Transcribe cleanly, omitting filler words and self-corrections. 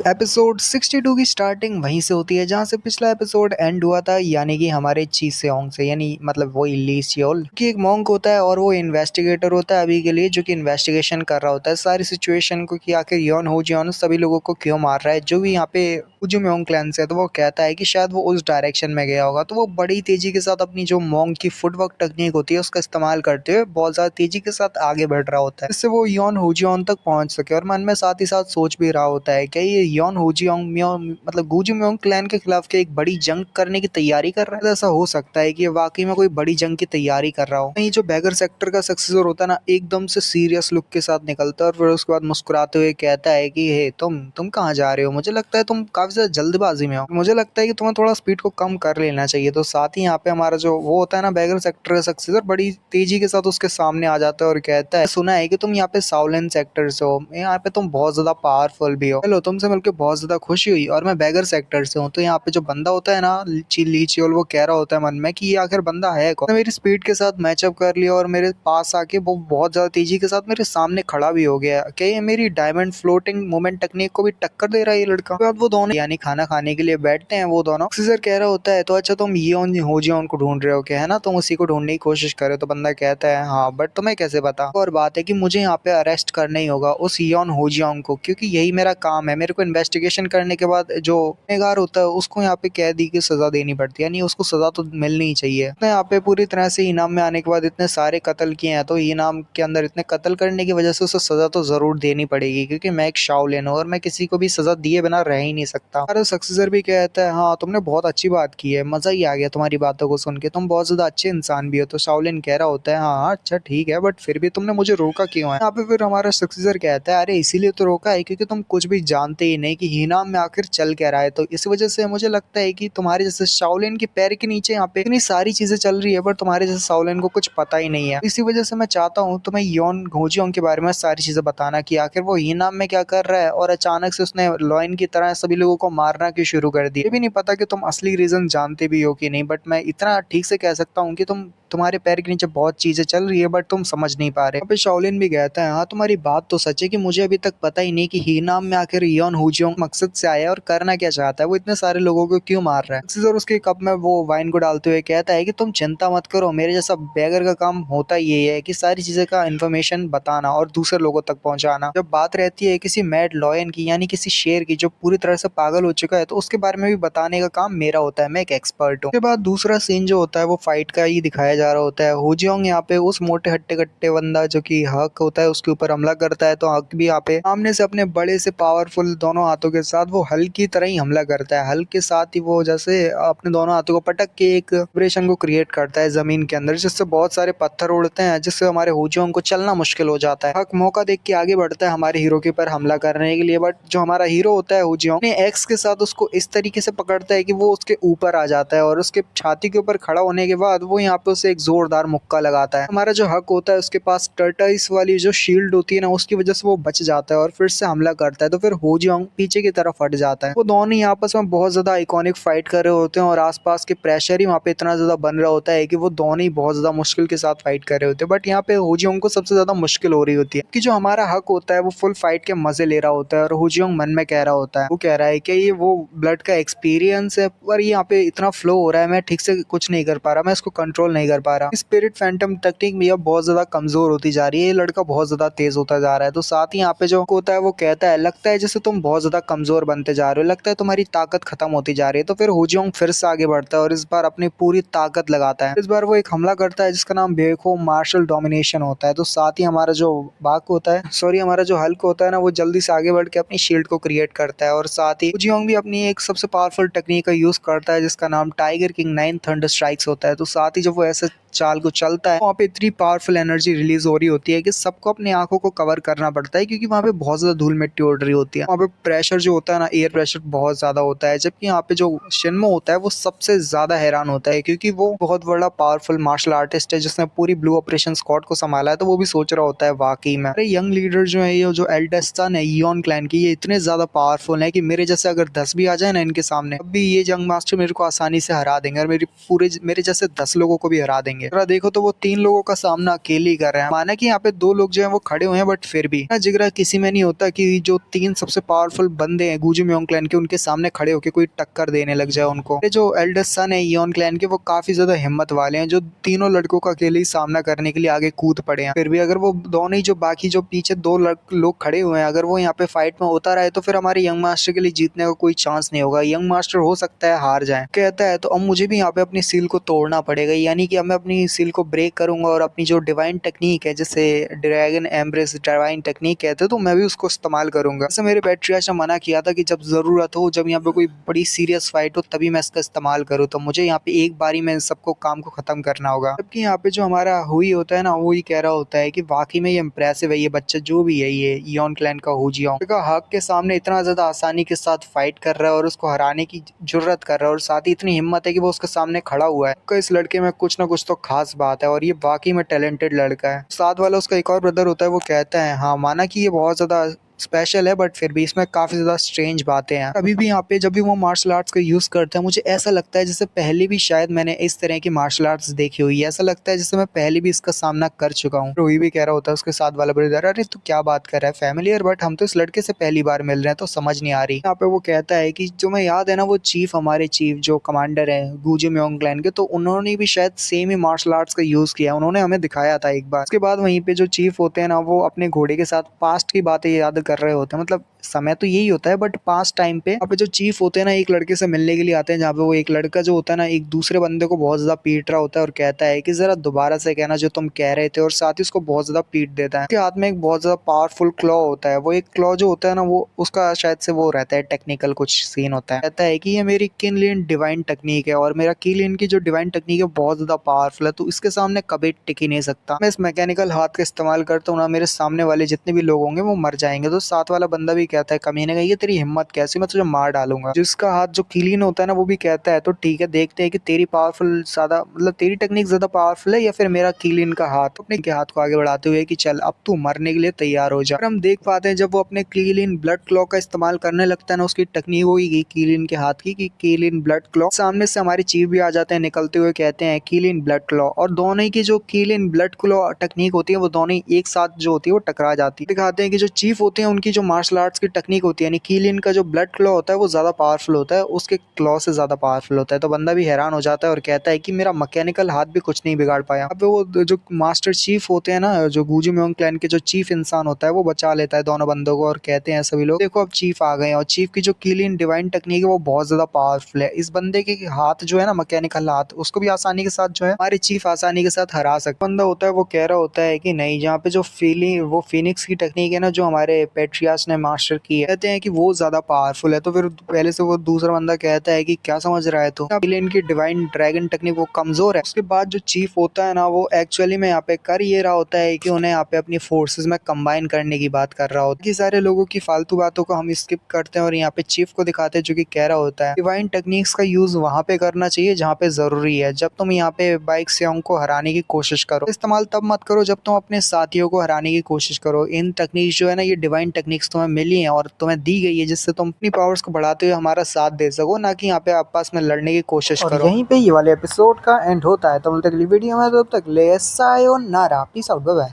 Episode 62 की starting वहीं से होती है जहां से पिछला एपिसोड एंड हुआ था, यानी कि हमारे ची सेओंग से, यानी मतलब वो ली सियोल कि एक मॉन्क होता है और वो इन्वेस्टिगेटर होता है अभी के लिए, जो कि इन्वेस्टिगेशन कर रहा होता है सारी सिचुएशन को कि आखिर योन हो जियोन सभी लोगों को क्यों मार रहा है, जो भी यहाँ पे उजुम्योंग क्लैन से है। तो वो कहता है कि शायद वो उस डायरेक्शन में गया होगा, तो वो बड़ी तेजी के साथ अपनी जो मॉन्क की फुटवर्क टेक्निक होती है उसका इस्तेमाल करते हुए बहुत ज्यादा तेजी के साथ आगे बढ़ रहा होता है, जिससे वो योन हुजियोन तक पहुंच सके। और मन में साथ ही साथ सोच भी रहा होता है कि ये योन हुजियोंग मतलब गुजुम्योंग क्लैन के खिलाफ के एक बड़ी जंग करने की तैयारी कर रहा है। तो ऐसा हो सकता है कि ये वाकई में कोई बड़ी जंग की तैयारी कर रहा हो। नहीं, जो बैगर सेक्टर का सक्सेसर होता है ना, एकदम से सीरियस लुक के साथ निकलता है और फिर उसके बाद मुस्कुराते हुए कहता है कि हे तुम कहाँ जा रहे हो? मुझे लगता है तुम काफी ज्यादा जल्दबाजी में हो, मुझे लगता है कि तुम्हें थोड़ा स्पीड को कम कर लेना चाहिए। तो साथ ही यहाँ पे हमारा जो वो होता है ना बैगर सेक्टर का सक्सेसर, बड़ी तेजी के साथ उसके सामने आ जाता है और कहता है सुना है कि तुम यहाँ पे साउलेन सेक्टर से हो, यहाँ पे तुम बहुत ज्यादा पावरफुल भी हो। हेलो, तुमसे मिलकर बहुत ज्यादा खुशी हुई और मैं बैगर सेक्टर से हूँ। तो यहाँ पे जो बंदा होता है ना ली चियोल, वो कह रहा होता है मन में कि ये आखिर बंदा है कौन? मेरी स्पीड के साथ मैचअप कर लिया और मेरे पास आके वो बहुत ज्यादा तेजी के साथ मेरे सामने खड़ा भी हो गया। क्या ये मेरी डायमंड फ्लोटिंग मूवमेंट टेक्निक को भी टक्कर दे रहा है ये लड़का? उसके बाद वो दोनों यानी खाना खाने के लिए बैठते हैं वो दोनों। सीजर कह रहा होता है तो अच्छा तुम ये होजियोन को ढूंढ रहे हो क्या, है ना? तुम उसी को ढूंढने की कोशिश कर रहे हो। तो बंदा कहता है हाँ, बट तुम्हें कैसे पता? और बात है कि मुझे यहाँ पे अरेस्ट करना ही होगा उस योन होजियोंग को, क्योंकि यही मेरा काम है। मेरे को इन्वेस्टिगेशन करने के बाद जो गुनहगार होता है उसको यहाँ पे कैदी की सजा देनी पड़ती है, यानी उसको सजा तो मिलनी ही चाहिए। उसने यहाँ पे पूरी तरह से इनाम में आने के बाद इतने सारे कत्ल किए हैं, तो इनाम के अंदर इतने कत्ल करने की वजह से उसे सजा तो जरूर देनी पड़ेगी, क्योंकि मैं एक शाओलिन हूँ और मैं किसी को भी सजा दिए बिना रह ही नहीं सकता। अरे सक्सेसर भी कहता है हाँ, तुमने बहुत अच्छी बात की है, मजा ही आ गया तुम्हारी बातों को सुन के, तुम बहुत ज्यादा अच्छे इंसान भी हो। तो शाओलिन कह रहा होता है हाँ हाँ, अच्छा ठीक है, बट फिर भी तुमने मुझे रोका क्यों है? यहाँ पे फिर हमारा सक्सेसर कहता है अरे इसीलिए तो रोका है क्योंकि तुम कुछ भी जानते ही नहीं कि हीनाम में आखिर चल क्या रहा है। तो इस वजह से मुझे लगता है कि तुम्हारे जैसे शाओलिन के पैर के नीचे यहाँ पे इतनी सारी चीजें चल रही है, पर तुम्हारे जैसे शाओलिन को कुछ पता ही नहीं है। इसी वजह से मैं चाहता हूँ तुम्हें योन घोजियोंग के बारे में सारी चीजें बताना कि आखिर वो हीनाम में क्या कर रहा है और अचानक से उसने लॉयन की तरह सभी लोगों को मारना क्यों शुरू कर दिया। ये भी नहीं पता कि तुम असली रीजन जानते भी हो कि नहीं, बट मैं इतना ठीक से कह सकता हूँ कि तुम्हारे पैर के नीचे बहुत चीजें चल रही है, बट तुम समझ नहीं पा रहे। यहाँ पे शाओलिन भी कहता है हाँ, तुम्हारी बात तो सच है कि मुझे अभी तक पता ही नहीं कि हीनाम में आखिर योन हुजियोंग मकसद से आया है और करना क्या चाहता है, वो इतने सारे लोगों को क्यों मार रहा है। और उसके कप में वो वाइन को डालते हुए कहता है कि तुम चिंता मत करो, मेरे जैसा बैगर का काम होता ही है कि सारी चीजें का इन्फॉर्मेशन बताना और दूसरे लोगों तक पहुंचाना। जब बात रहती है किसी मैड लॉयन की, यानी किसी शेर की जो पूरी तरह से पागल हो चुका है, तो उसके बारे में भी बताने का काम मेरा होता है, मैं एक एक्सपर्ट हूँ। उसके बाद दूसरा सीन जो होता है वो फाइट का ही दिखाया जा रहा होता है। हुजियोंग यहाँ पे उस मोटे हट्टे कट्टे बंदा जो कि हक होता है उसके ऊपर हमला करता है, तो हक भी यहाँ पे सामने से अपने बड़े से पावरफुल दोनों हाथों के साथ वो हल्क की तरह ही हमला करता है। हल्क के साथ ही वो जैसे अपने दोनों हाथों को पटक के एक वाइब्रेशन को क्रिएट करता है जमीन के अंदर, जिससे बहुत सारे पत्थर उड़ते हैं, जिससे हमारे हुजियोंग को चलना मुश्किल हो जाता है। हक मौका देख के आगे बढ़ता है हमारे हीरो के ऊपर हमला करने के लिए, बट जो हमारा हीरो होता है हुजियोंग ने एक्स के साथ उसको इस तरीके से पकड़ता है कि वो उसके ऊपर आ जाता है और उसके छाती के ऊपर खड़ा होने के बाद वो यहाँ पे उसे एक जोरदार मुक्का लगाता है। हमारा जो हक होता है उसके पास टर्टाइस वाली जो शील्ड होती है ना, उसकी वजह से वो बच जाता है और फिर से हमला करता है। तो फिर हुजियोंग पीछे की तरफ हट जाता है। वो दोनों ही आपस में बहुत ज्यादा आइकॉनिक फाइट कर रहे होते हैं और आसपास के प्रेशर ही वहाँ पे इतना ज्यादा बन रहा होता है कि वो दोनों ही बहुत ज्यादा मुश्किल के साथ फाइट कर रहे होते हैं। बट यहाँ पे हुजियोंग को सबसे ज्यादा मुश्किल हो रही होती है कि जो हमारा हक होता है वो फुल फाइट के मजे ले रहा होता है और हुजियोंग मन में कह रहा होता है, वो कह रहा है कि ये वो ब्लड का एक्सपीरियंस है, पर यहाँ पे इतना फ्लो हो रहा है, मैं ठीक से कुछ नहीं कर पा रहा, मैं इसको कंट्रोल नहीं कर पा रहा। स्पिरिट फैंटम टेक्निक भी अब बहुत ज्यादा कमजोर होती जा रही है, ये लड़का बहुत ज्यादा तेज होता जा रहा है। तो साथ ही यहाँ पे जो होता है वो कहता है लगता है जैसे तुम बहुत ज्यादा कमजोर बनते जा रहे हो, लगता है तुम्हारी ताकत खत्म होती जा रही है। तो फिर हुजियोंग फिर से आगे बढ़ता है और इस बार अपनी पूरी ताकत लगाता है। इस बार वो एक हमला करता है जिसका नाम बेखो मार्शल डोमिनेशन होता है। तो साथ ही हमारा जो बाक होता है, सॉरी हमारा जो हल्क होता है ना, वो जल्दी से आगे बढ़ के अपनी शील्ड को क्रिएट करता है और साथ ही हुजियोंग भी अपनी एक सबसे पावरफुल टेक्निक का यूज करता है जिसका नाम टाइगर किंग 9 थंडर स्ट्राइक्स होता है। तो साथ ही जब वो ऐसे चाल को चलता है, वहाँ पे इतनी पावरफुल एनर्जी रिलीज हो रही होती है कि सबको अपनी आंखों को कवर करना पड़ता है, क्योंकि वहाँ पे बहुत ज्यादा धूल मिट्टी उड़ रही होती है। वहाँ पे प्रेशर जो होता है ना, एयर प्रेशर बहुत ज्यादा होता है। जबकि यहाँ पे जो शिन्मो होता है वो सबसे ज्यादा हैरान होता है, क्योंकि वो बहुत बड़ा पावरफुल मार्शल आर्टिस्ट है जिसने पूरी ब्लू ऑपरेशन स्क्वाड को संभाला है। तो वो भी सोच रहा होता है वाकई में अरे यंग लीडर जो है, ये जो एल्डेस्ट सन है इयोन क्लैन की, ये इतने ज्यादा पावरफुल है कि मेरे जैसे अगर 10 भी आ जाए ना इनके सामने, तब भी ये जंग मास्टर मेरे को आसानी से हरा देंगे और मेरे जैसे 10 लोगों को भी हरा हरा देंगे। अगर देखो तो वो 3 लोगों का सामना अकेले ही कर रहे हैं। माना कि यहाँ पे 2 लोग जो है वो खड़े हुए हैं, बट फिर भी ना जिगरा किसी में नहीं होता कि जो 3 सबसे पावरफुल बंदे हैं गुजू म्योंग क्लैन के, उनके सामने खड़े होकर कोई टक्कर देने लग जाए उनको। ये जो एल्डेस्ट सन है यियोन क्लैन के, वो काफी ज्यादा हिम्मत वाले हैं, जो तीनों लड़कों का अकेले ही सामना करने के लिए आगे कूद पड़े हैं। फिर भी अगर वो दोनों ही जो बाकी जो पीछे 2 लोग खड़े हुए हैं, अगर वो यहाँ पे फाइट में उतर आए तो फिर हमारे यंग मास्टर के लिए जीतने का कोई चांस नहीं होगा। यंग मास्टर हो सकता है हार जाए। कहता है तो अब मुझे भी यहाँ पे अपनी सील को तोड़ना पड़ेगा, यानी कि अब मैं अपनी सील को ब्रेक करूंगा और अपनी जो डिवाइन टेक्निक है, जैसे ड्रैगन एम्ब्रेस डिवाइन टेक्निक कहते हैं, तो मैं भी उसको इस्तेमाल करूंगा। जैसे मेरे पैट्रियार्च ने मना किया था कि जब जरूरत हो, जब यहाँ पे कोई बड़ी सीरियस फाइट हो, तभी मैं इसका इस्तेमाल करूँ। तो मुझे यहाँ पे एक बारी में सबको काम को खत्म करना होगा। जबकि यहाँ पे जो हमारा हुई होता है ना, वो ही कह रहा होता है कि वाकई में ये इंप्रेसिव है, ये बच्चा जो भी है ये यियोन क्लैन का हुजियोंग हक के सामने इतना ज्यादा आसानी के साथ फाइट कर रहा है और उसको हराने की जुर्रत कर रहा है, और साथ ही इतनी हिम्मत है कि वो उसके सामने खड़ा हुआ है। तो इस लड़के में कुछ ना कुछ तो खास बात है और ये वाकई में टैलेंटेड लड़का है। साथ वाला उसका एक और ब्रदर होता है, वो कहता है हाँ माना कि ये बहुत ज्यादा स्पेशल है, बट फिर भी इसमें काफी ज्यादा स्ट्रेंज बातें हैं। अभी भी यहाँ पे जब भी वो मार्शल आर्ट्स का यूज करता है, मुझे ऐसा लगता है जैसे पहले भी शायद मैंने इस तरह की मार्शल आर्ट्स देखी हुई है। ऐसा लगता है जैसे मैं पहले भी इसका सामना कर चुका हूँ। रोही भी कह रहा होता है उसके साथ वाला ब्रदर, अरे तू क्या बात कर रहा है फैमिलियर, बट हम तो इस लड़के से पहली बार मिल रहे हैं तो समझ नहीं आ रही। यहाँ पे वो कहता है कि जो मैं याद है ना, वो चीफ हमारे चीफ जो कमांडर है गुजू म्योंग क्लैन के, तो उन्होंने भी शायद सेम ही मार्शल आर्ट्स का यूज किया, उन्होंने हमें दिखाया था एक बार। उसके बाद वहीं पे जो चीफ होते हैं ना, वो अपने घोड़े के साथ पास्ट की बातें याद कर रहे होते हैं। मतलब समय तो यही होता है, बट पास टाइम पे यहाँ पे जो चीफ होते हैं ना, एक लड़के से मिलने के लिए आते हैं, जहाँ पे वो एक लड़का जो होता है ना, एक दूसरे बंदे को बहुत ज्यादा पीट रहा होता है और कहता है कि जरा दोबारा से कहना जो तुम कह रहे थे, और साथ ही उसको बहुत ज्यादा पीट देता है। उसके हाथ में एक बहुत ज्यादा पावरफुल क्लॉ होता है, वो एक क्लॉ जो होता है ना, वो उसका शायद से वो रहता है टेक्निकल कुछ सीन होता है। कहता है कि ये मेरी किनलिन डिवाइन टेक्निक है और मेरा किलिन की जो डिवाइन टेक्निक है बहुत ज्यादा पावरफुल है, तो इसके सामने कभी टिक ही नहीं सकता। मैं इस मैकेनिकल हाथ का इस्तेमाल करता हूँ ना, मेरे सामने वाले जितने भी लोग होंगे वो मर जाएंगे। तो साथ वाला बंदा भी कहता है कमीने का, ये तेरी हिम्मत कैसी, मैं तुझे मार डालूंगा। जिसका हाथ जो क्लीन होता है ना, वो भी कहता है तो ठीक है, देखते हैं कि तेरी पावरफुल ज्यादा मतलब तेरी टेक्निक ज्यादा पावरफुल है या फिर मेरा क्लीन का हाथ। अपने के हाथ को आगे बढ़ाते हुए कि चल अब तू मरने के लिए तैयार हो जा। और हम देख पाते हैं जब वो अपने क्लीन ब्लड क्लॉ का इस्तेमाल करने लगता है ना, उसकी टेक्निक होगी क्लीन के हाथ की कि क्लीन ब्लड क्लॉ। सामने से हमारे चीफ भी आ जाते हैं निकलते हुए, कहते हैं क्लीन ब्लड क्लॉ, और दोनों ही की जो क्लीन ब्लड क्लॉ टेक्निक होती है वो दोनों ही एक साथ जो होती है वो टकरा जाती है। दिखाते हैं कि जो चीफ होते हैं उनकी जो मार्शल आर्ट्स की टेक्निक होती है, यानी क्लीन का जो ब्लड क्लॉ होता है वो ज्यादा पावरफुल होता है, उसके क्लॉ से ज्यादा पावरफुल होता है। तो बंदा भी हैरान हो जाता है और कहता है कि मेरा मैकेनिकल हाथ भी कुछ नहीं बिगाड़ पाया। अब वो जो मास्टर चीफ होते हैं ना, जो गुजू म्योंग क्लैन के जो चीफ इंसान होता है, वो बचा लेता है दोनों बंदों को और कहते हैं सभी लोग देखो अब चीफ आ गए हैं। और चीफ की जो क्लीन डिवाइन टेक्निक है वो बहुत ज्यादा पावरफुल है। इस बंदे के हाथ जो है ना, मैकेनिकल हाथ, उसको भी आसानी के साथ जो है हमारे चीफ आसानी के साथ हरा सकता। बंदा होता है वो कह रहा होता है कि नहीं, जहाँ पे जो फीलिंग वो फिनिक्स की टेक्निक है ना, जो हमारे पेट्रियास ने मास्टर की है, कहते हैं कि वो ज्यादा पावरफुल है। तो फिर पहले से वो दूसरा बंदा कहता है कि क्या समझ रहा है तो इनकी डिवाइन ड्रैगन टेक्निक वो कमजोर है। उसके बाद जो चीफ होता है ना, वो एक्चुअली में यहाँ पे कर ये रहा होता है कि उन्हें यहाँ पे अपनी फोर्सेस में कंबाइन करने की बात कर रहा होता है। कि सारे लोगों की फालतू बातों को हम स्किप करते हैं और यहाँ पे चीफ को दिखाते हैं जो कि कह रहा होता है डिवाइन टेक्निक्स का यूज वहां पे करना चाहिए जहाँ पे जरूरी है। जब तुम यहाँ पे बाइक सेओंग को हराने की कोशिश करो, इस्तेमाल तब मत करो जब तुम अपने साथियों को हराने की कोशिश करो। इन टेक्निक्स जो है ना, ये डिवाइन टेक्निक्स तुम्हें मिली है और तुम्हें दी गई है जिससे तुम अपनी पावर्स को बढ़ाते हुए हमारा साथ दे सको, ना कि यहाँ पे आपस में लड़ने की कोशिश करो। यहीं पे ये वाले एपिसोड का एंड होता है। तो तब तक वीडियो में, तब तक ले sayonara, peace out, bye bye.